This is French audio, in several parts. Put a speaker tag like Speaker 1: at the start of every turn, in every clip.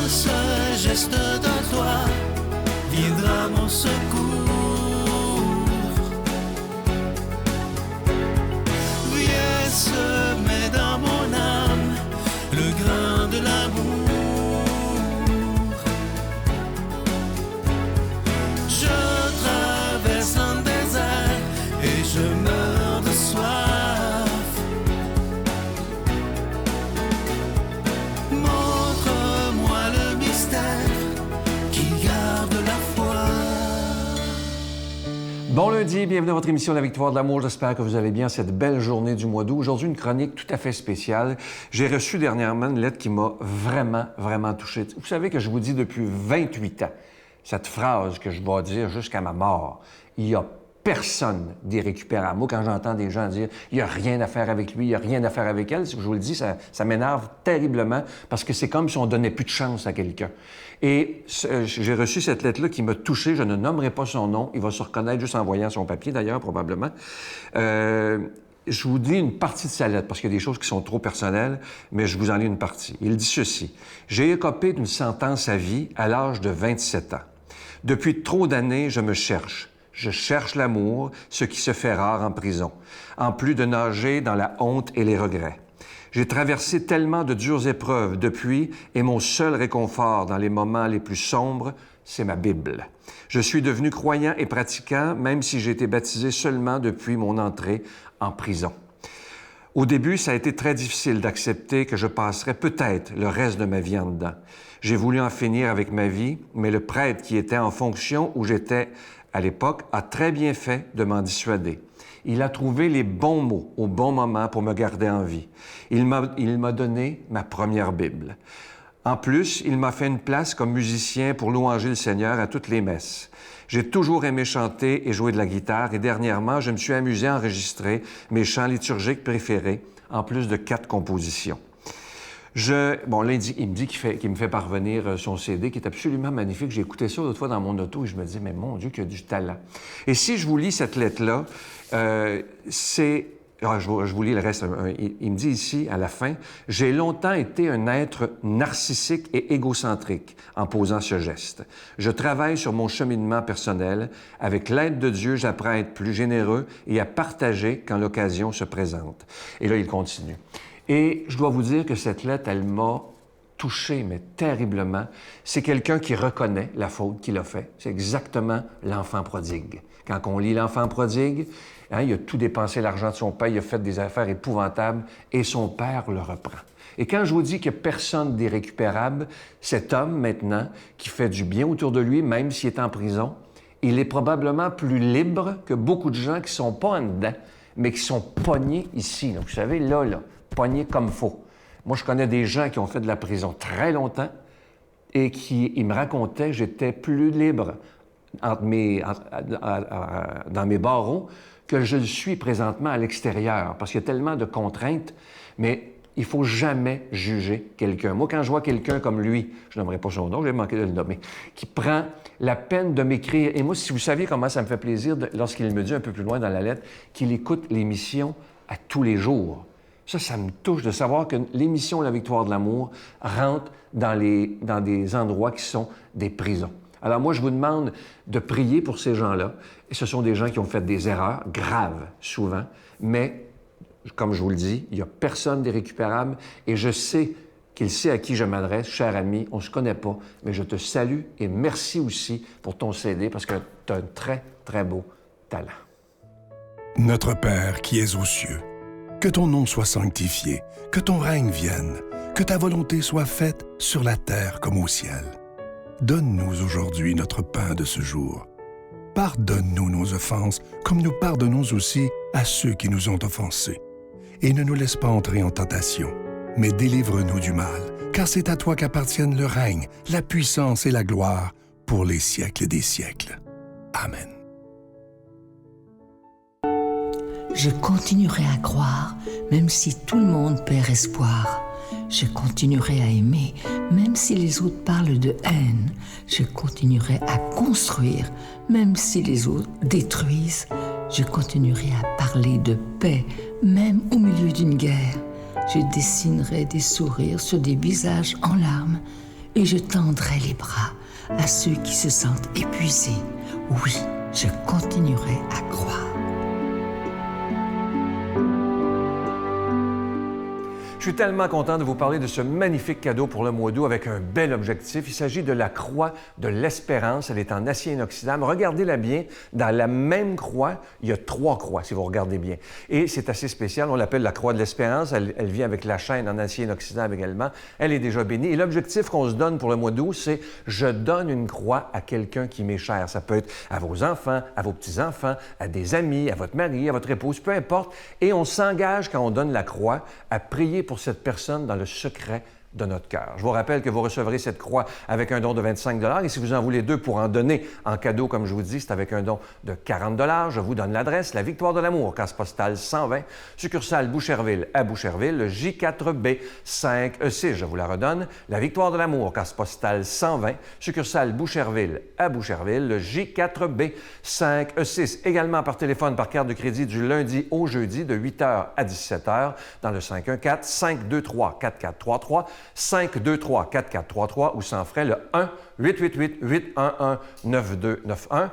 Speaker 1: d'un seul geste de toi viendra mon secours. Viens semer dans mon âme le grain de l'amour. Je traverse un désert et je meurs de soif. Montre-moi le mystère qui garde la foi.
Speaker 2: Bon lundi, bienvenue à votre émission La Victoire de l'amour. J'espère que vous allez bien cette belle journée du mois d'août. Aujourd'hui, une chronique tout à fait spéciale. J'ai reçu dernièrement une lettre qui m'a vraiment touché. Vous savez que je vous dis depuis 28 ans cette phrase que je vais dire jusqu'à ma mort. Il y a personne d'irrécupérable. Moi, quand j'entends des gens dire « il n'y a rien à faire avec lui, il n'y a rien à faire avec elle », je vous le dis, ça m'énerve terriblement parce que c'est comme si on donnait plus de chance à quelqu'un. Et j'ai reçu cette lettre-là qui m'a touché. Je ne nommerai pas son nom. Il va se reconnaître juste en voyant son papier, d'ailleurs, probablement. Je vous dis une partie de sa lettre parce qu'il y a des choses qui sont trop personnelles, mais je vous en lis une partie. Il dit ceci. « J'ai écopé d'une sentence à vie à l'âge de 27 ans. Depuis trop d'années, je me cherche. Je cherche l'amour, ce qui se fait rare en prison, en plus de nager dans la honte et les regrets. J'ai traversé tellement de dures épreuves depuis, et mon seul réconfort dans les moments les plus sombres, c'est ma Bible. Je suis devenu croyant et pratiquant, même si j'ai été baptisé seulement depuis mon entrée en prison. Au début, ça a été très difficile d'accepter que je passerais peut-être le reste de ma vie en dedans. J'ai voulu en finir avec ma vie, mais le prêtre qui était en fonction où j'étais à l'époque a très bien fait de m'en dissuader. Il a trouvé les bons mots au bon moment pour me garder en vie. Il m'a donné ma première Bible. En plus, il m'a fait une place comme musicien pour louanger le Seigneur à toutes les messes. J'ai toujours aimé chanter et jouer de la guitare et dernièrement, je me suis amusé à enregistrer mes chants liturgiques préférés, en plus de 4 compositions. Bon, là, il me dit qu'il me fait parvenir son CD qui est absolument magnifique. J'ai écouté ça l'autre fois dans mon auto et je me dis, mais mon Dieu, qu'il y a du talent. Et si je vous lis cette lettre-là, c'est... je vous lis le reste. Il me dit ici, à la fin, « J'ai longtemps été un être narcissique et égocentrique en posant ce geste. Je travaille sur mon cheminement personnel. Avec l'aide de Dieu, j'apprends à être plus généreux et à partager quand l'occasion se présente. » Et là, il continue. Et je dois vous dire que cette lettre, elle m'a touché, mais terriblement. C'est quelqu'un qui reconnaît la faute qu'il a faite. C'est exactement l'enfant prodigue. Quand on lit l'enfant prodigue, il a tout dépensé l'argent de son père, il a fait des affaires épouvantables et son père le reprend. Et quand je vous dis qu'il n'y a personne d'irrécupérable, cet homme maintenant qui fait du bien autour de lui, même s'il est en prison, il est probablement plus libre que beaucoup de gens qui ne sont pas en dedans, mais qui sont pognés ici. Donc, vous savez, là, pognés comme faux. Moi, je connais des gens qui ont fait de la prison très longtemps et ils me racontaient que j'étais plus libre dans mes barreaux que je le suis présentement à l'extérieur, parce qu'il y a tellement de contraintes, mais il ne faut jamais juger quelqu'un. Moi, quand je vois quelqu'un comme lui, je n'aimerais pas son nom, j'ai manqué de le nommer, qui prend la peine de m'écrire, et moi, si vous saviez comment ça me fait plaisir, lorsqu'il me dit un peu plus loin dans la lettre, qu'il écoute l'émission à tous les jours. Ça me touche de savoir que l'émission La Victoire de l'amour rentre dans des endroits qui sont des prisons. Alors moi, je vous demande de prier pour ces gens-là. Et ce sont des gens qui ont fait des erreurs graves, souvent. Mais, comme je vous le dis, il n'y a personne d'irrécupérable. Et je sais qu'il sait à qui je m'adresse. Cher ami, on ne se connaît pas, mais je te salue et merci aussi pour ton CD parce que tu as un très, très beau talent.
Speaker 3: Notre Père qui es aux cieux, que ton nom soit sanctifié, que ton règne vienne, que ta volonté soit faite sur la terre comme au ciel. Donne-nous aujourd'hui notre pain de ce jour. Pardonne-nous nos offenses, comme nous pardonnons aussi à ceux qui nous ont offensés. Et ne nous laisse pas entrer en tentation, mais délivre-nous du mal, car c'est à toi qu'appartiennent le règne, la puissance et la gloire pour les siècles des siècles. Amen.
Speaker 4: Je continuerai à croire, même si tout le monde perd espoir. Je continuerai à aimer, même si les autres parlent de haine. Je continuerai à construire, même si les autres détruisent. Je continuerai à parler de paix, même au milieu d'une guerre. Je dessinerai des sourires sur des visages en larmes. et je tendrai les bras à ceux qui se sentent épuisés. Oui, je continuerai à croire.
Speaker 2: Je suis tellement content de vous parler de ce magnifique cadeau pour le mois d'août avec un bel objectif. Il s'agit de la croix de l'espérance. Elle est en acier inoxydable. Regardez-la bien. Dans la même croix, il y a 3 croix, si vous regardez bien. Et c'est assez spécial. On l'appelle la croix de l'espérance. Elle vient avec la chaîne en acier inoxydable également. Elle est déjà bénie. Et l'objectif qu'on se donne pour le mois d'août, c'est « Je donne une croix à quelqu'un qui m'est cher ». Ça peut être à vos enfants, à vos petits-enfants, à des amis, à votre mari, à votre épouse, peu importe. Et on s'engage, quand on donne la croix, à prier pour cette personne dans le secret de notre cœur. Je vous rappelle que vous recevrez cette croix avec un don de 25 $ et si vous en voulez 2 pour en donner en cadeau, comme je vous dis, c'est avec un don de 40 $. Je vous donne l'adresse, la Victoire de l'Amour, case postale 120, succursale Boucherville à Boucherville, le J4B 5E6. Je vous la redonne, la Victoire de l'Amour, case postale 120, succursale Boucherville à Boucherville, le J4B 5E6. Également par téléphone, par carte de crédit du lundi au jeudi de 8h à 17h dans le 514-523-4433, 523-4433 ou sans frais le 1-888-811-9291,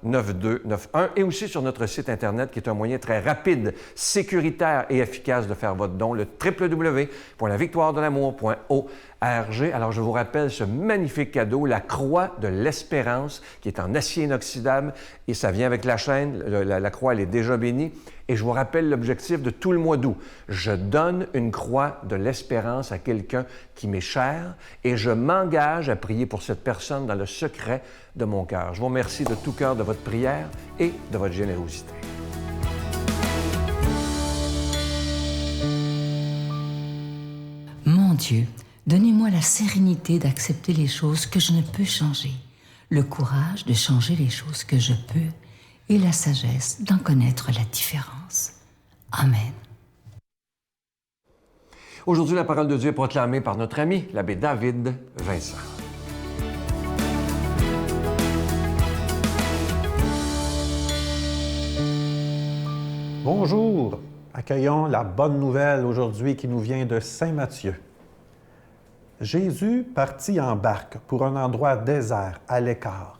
Speaker 2: 1-888-811-9291 et aussi sur notre site Internet qui est un moyen très rapide, sécuritaire et efficace de faire votre don, le www.lavictoiredelamour.org. Alors, je vous rappelle ce magnifique cadeau, la croix de l'espérance, qui est en acier inoxydable et ça vient avec la chaîne. La croix, elle est déjà bénie. Et je vous rappelle l'objectif de tout le mois d'août. Je donne une croix de l'espérance à quelqu'un qui m'est cher et je m'engage à prier pour cette personne dans le secret de mon cœur. Je vous remercie de tout cœur de votre prière et de votre générosité.
Speaker 4: Mon Dieu, donnez-moi la sérénité d'accepter les choses que je ne peux changer, le courage de changer les choses que je peux et la sagesse d'en connaître la différence. Amen.
Speaker 2: Aujourd'hui, la parole de Dieu est proclamée par notre ami, l'abbé David Vincent.
Speaker 5: Bonjour, accueillons la bonne nouvelle aujourd'hui qui nous vient de Saint Matthieu. Jésus partit en barque pour un endroit désert, à l'écart.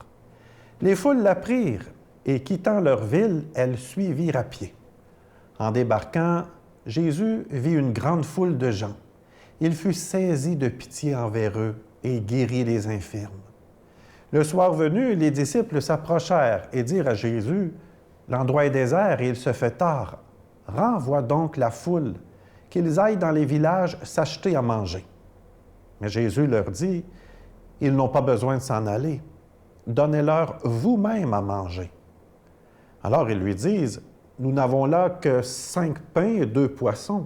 Speaker 5: Les foules l'apprirent et quittant leur ville, elles suivirent à pied. En débarquant, Jésus vit une grande foule de gens. Il fut saisi de pitié envers eux et guérit les infirmes. Le soir venu, les disciples s'approchèrent et dirent à Jésus, « L'endroit est désert et il se fait tard. Renvoie donc la foule, qu'ils aillent dans les villages s'acheter à manger. » Mais Jésus leur dit, « Ils n'ont pas besoin de s'en aller. Donnez-leur vous-même à manger. » Alors ils lui disent, « Nous n'avons là que 5 pains et 2 poissons. »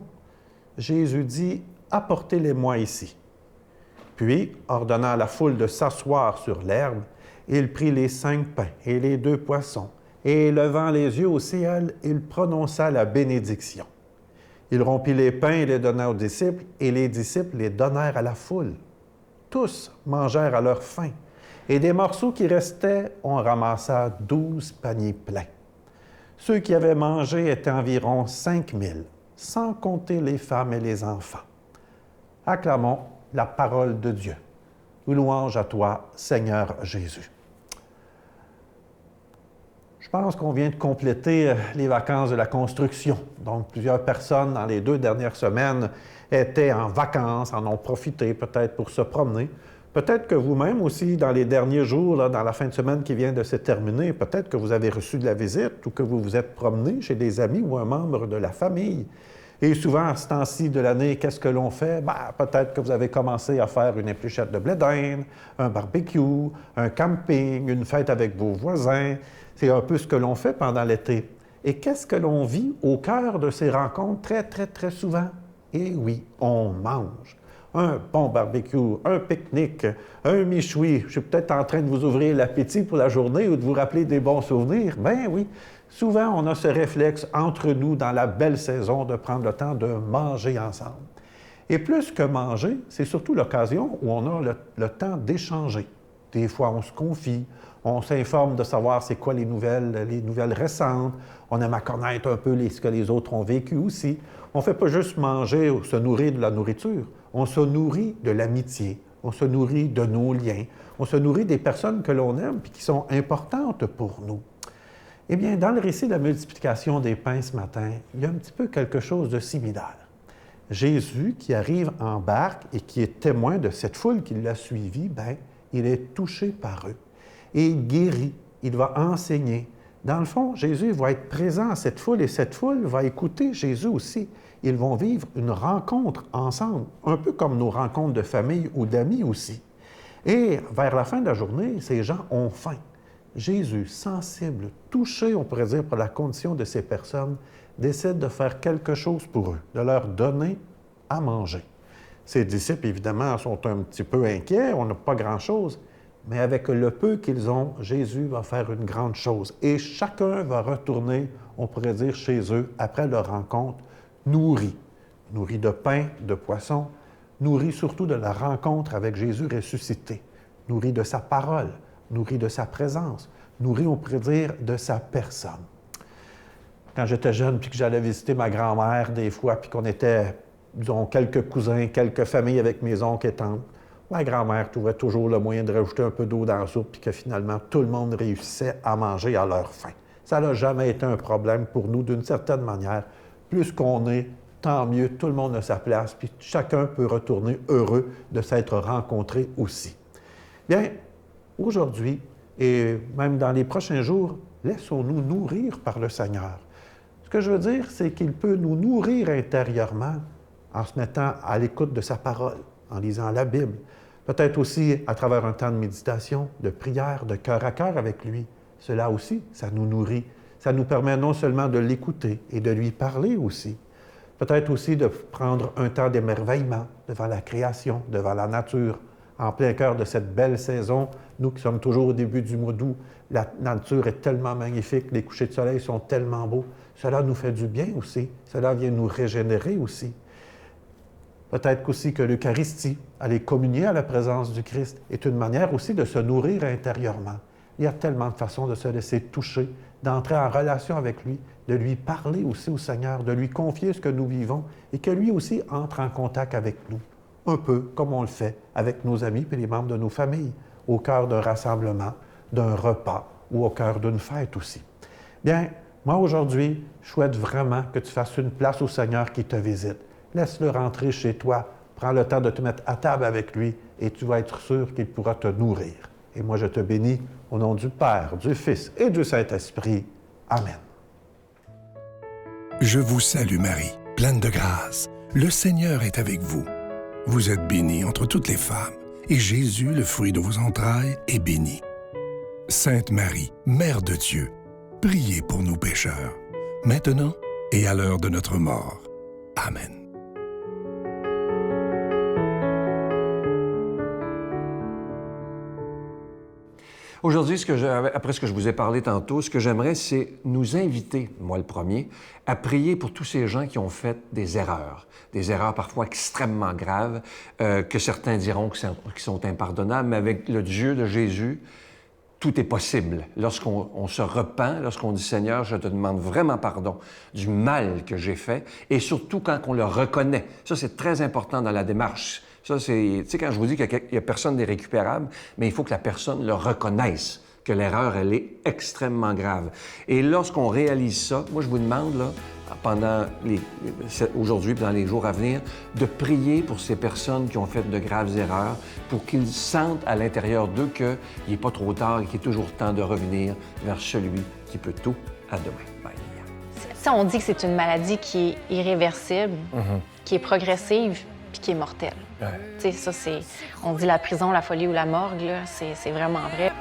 Speaker 5: Jésus dit, « Apportez-les-moi ici. » Puis, ordonnant à la foule de s'asseoir sur l'herbe, il prit les 5 pains et les 2 poissons, et levant les yeux au ciel, il prononça la bénédiction. Il rompit les pains et les donna aux disciples, et les disciples les donnèrent à la foule. Tous mangèrent à leur faim, et des morceaux qui restaient, on ramassa 12 paniers pleins. Ceux qui avaient mangé étaient environ 5000, sans compter les femmes et les enfants. Acclamons la parole de Dieu. Louange à toi, Seigneur Jésus. Je pense qu'on vient de compléter les vacances de la construction. Donc, plusieurs personnes dans les 2 dernières semaines étaient en vacances, en ont profité peut-être pour se promener. Peut-être que vous-même aussi, dans les derniers jours, là, dans la fin de semaine qui vient de se terminer, peut-être que vous avez reçu de la visite ou que vous vous êtes promené chez des amis ou un membre de la famille. Et souvent, à ce temps-ci de l'année, qu'est-ce que l'on fait? Peut-être que vous avez commencé à faire une épluchette de blé d'Inde, un barbecue, un camping, une fête avec vos voisins. C'est un peu ce que l'on fait pendant l'été. Et qu'est-ce que l'on vit au cœur de ces rencontres très, très, très souvent? Eh oui, on mange. Un bon barbecue, un pique-nique, un michoui. Je suis peut-être en train de vous ouvrir l'appétit pour la journée ou de vous rappeler des bons souvenirs. Ben oui, souvent on a ce réflexe entre nous dans la belle saison de prendre le temps de manger ensemble. Et plus que manger, c'est surtout l'occasion où on a le temps d'échanger. Des fois, on se confie, on s'informe de savoir c'est quoi les nouvelles récentes. On aime à connaître un peu ce que les autres ont vécu aussi. On ne fait pas juste manger ou se nourrir de la nourriture. On se nourrit de l'amitié, on se nourrit de nos liens, on se nourrit des personnes que l'on aime et qui sont importantes pour nous. Eh bien, dans le récit de la multiplication des pains ce matin, il y a un petit peu quelque chose de similaire. Jésus, qui arrive en barque et qui est témoin de cette foule qui l'a suivi, bien, il est touché par eux. Et il guérit, il va enseigner. Dans le fond, Jésus va être présent à cette foule et cette foule va écouter Jésus aussi. Ils vont vivre une rencontre ensemble, un peu comme nos rencontres de famille ou d'amis aussi. Et vers la fin de la journée, ces gens ont faim. Jésus, sensible, touché, on pourrait dire, par la condition de ces personnes, décide de faire quelque chose pour eux, de leur donner à manger. Ses disciples, évidemment, sont un petit peu inquiets, on n'a pas grand-chose, mais avec le peu qu'ils ont, Jésus va faire une grande chose. Et chacun va retourner, on pourrait dire, chez eux, après leur rencontre, nourris de pain, de poisson, nourris surtout de la rencontre avec Jésus ressuscité, nourris de sa parole, nourris de sa présence, nourris, on pourrait dire, de sa personne. Quand j'étais jeune, puis que j'allais visiter ma grand-mère des fois, puis qu'on était, disons, quelques cousins, quelques familles avec mes oncles et tantes, ma grand-mère trouvait toujours le moyen de rajouter un peu d'eau dans la soupe, puis que finalement, tout le monde réussissait à manger à leur faim. Ça n'a jamais été un problème pour nous, d'une certaine manière. Plus qu'on est, tant mieux, tout le monde a sa place, puis chacun peut retourner heureux de s'être rencontré aussi. Bien, aujourd'hui, et même dans les prochains jours, laissons-nous nourrir par le Seigneur. Ce que je veux dire, c'est qu'il peut nous nourrir intérieurement en se mettant à l'écoute de sa parole, en lisant la Bible, peut-être aussi à travers un temps de méditation, de prière, de cœur à cœur avec lui. Cela aussi, ça nous nourrit. Ça nous permet non seulement de l'écouter et de lui parler aussi, peut-être aussi de prendre un temps d'émerveillement devant la création, devant la nature, en plein cœur de cette belle saison. Nous qui sommes toujours au début du mois d'août, la nature est tellement magnifique, les couchers de soleil sont tellement beaux. Cela nous fait du bien aussi, cela vient nous régénérer aussi. Peut-être aussi que l'Eucharistie, aller communier à la présence du Christ, est une manière aussi de se nourrir intérieurement. Il y a tellement de façons de se laisser toucher, d'entrer en relation avec lui, de lui parler aussi au Seigneur, de lui confier ce que nous vivons et que lui aussi entre en contact avec nous. Un peu comme on le fait avec nos amis et les membres de nos familles, au cœur d'un rassemblement, d'un repas ou au cœur d'une fête aussi. Bien, moi aujourd'hui, je souhaite vraiment que tu fasses une place au Seigneur qui te visite. Laisse-le rentrer chez toi, prends le temps de te mettre à table avec lui et tu vas être sûr qu'il pourra te nourrir. Et moi, je te bénis au nom du Père, du Fils et du Saint-Esprit. Amen.
Speaker 3: Je vous salue Marie, pleine de grâce. Le Seigneur est avec vous. Vous êtes bénie entre toutes les femmes, et Jésus, le fruit de vos entrailles, est béni. Sainte Marie, Mère de Dieu, priez pour nous pécheurs, maintenant et à l'heure de notre mort. Amen.
Speaker 2: Aujourd'hui, après ce que je vous ai parlé tantôt, ce que j'aimerais, c'est nous inviter, moi le premier, à prier pour tous ces gens qui ont fait des erreurs parfois extrêmement graves, que certains diront qui sont impardonnables, mais avec le Dieu de Jésus, tout est possible. Lorsqu'on se repent, lorsqu'on dit « Seigneur, je te demande vraiment pardon du mal que j'ai fait », et surtout quand on le reconnaît. Ça, c'est très important dans la démarche. Ça, c'est, tu sais, quand je vous dis qu'il n'y a personne d'irrécupérable, mais il faut que la personne le reconnaisse, que l'erreur, elle est extrêmement grave. Et lorsqu'on réalise ça, moi, je vous demande, là, aujourd'hui et dans les jours à venir, de prier pour ces personnes qui ont fait de graves erreurs, pour qu'ils sentent à l'intérieur d'eux qu'il n'est pas trop tard et qu'il est toujours temps de revenir vers celui qui peut tout. À demain. Bye.
Speaker 6: Si on dit que c'est une maladie qui est irréversible, qui est progressive, puis qui est mortelle. Ouais. Tu sais, ça, c'est... On dit la prison, la folie ou la morgue, là, c'est vraiment vrai.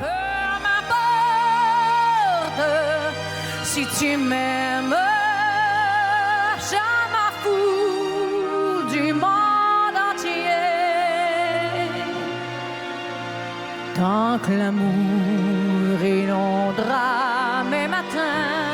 Speaker 1: Si tu m'aimes, je m'en fous du monde entier. Tant que l'amour inondera mes matins,